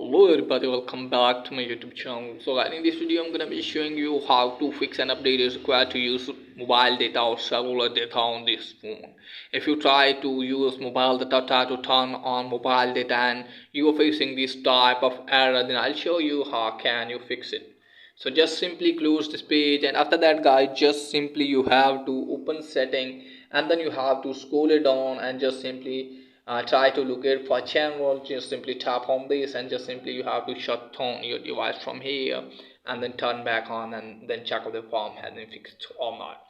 Hello everybody, welcome back to my YouTube channel. So guys, in this video I'm gonna be showing you how to fix an update is required to use mobile data or cellular data on this phone. If you try to use mobile data, try to turn on mobile data and you are facing this type of error, then I'll show you how can you fix it. So just simply close this page, and after that guys, just simply you have to open setting, and then you have to scroll it down and just simply try to look it for channel. Just simply tap on this and just simply you have to shut down your device from here and then turn back on and then check if the form has been fixed or not.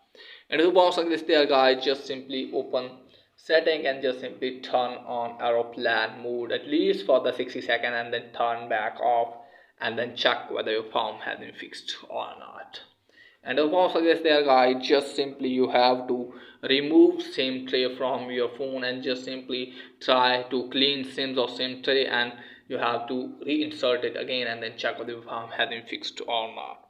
And if the box like this there guys, just simply open setting and just simply turn on aeroplane mode at least for the 60 seconds and then turn back off and then check whether your form has been fixed or not. And also guys there guys, just simply you have to remove SIM tray from your phone and just simply try to clean SIMs or SIM tray, and you have to reinsert it again and then check whether the form has been fixed or not.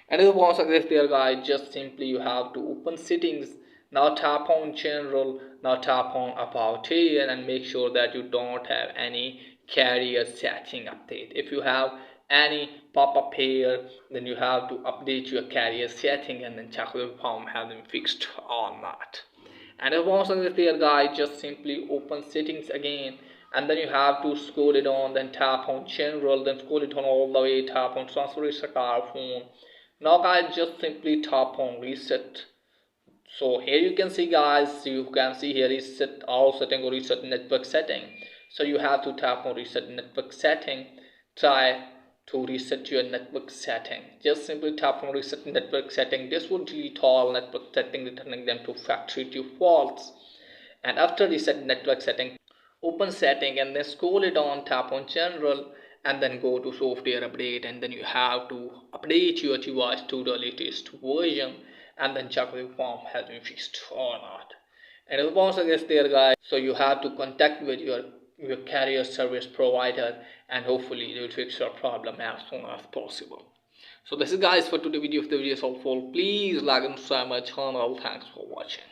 And also guys there guys, just simply you have to open settings. Now tap on general, now tap on about here and make sure that you don't have any carrier setting update. If you have any pop-up here, then you have to update your carrier setting and then check if the form has been fixed or not. And if once again there guys, just simply open settings again and then you have to scroll it on, then tap on general, then scroll it on all the way, tap on transfer reset our phone. Now guys, just simply tap on reset. So here you can see guys, you can see here is set all setting or reset network setting. So you have to tap on reset network setting. Try to reset your network setting. Just simply tap on reset network setting. This will delete all network setting, returning them to factory defaults. And after reset network setting, open setting and then scroll it on, tap on general and then go to software update, and then you have to update your device to the latest version and then check if the form has been fixed or not. And the once again there guys, so you have to contact with your carrier service provider and hopefully they will fix your problem as soon as possible. So this is guys for today's video. If the video is helpful, please like and subscribe my channel. Thanks for watching.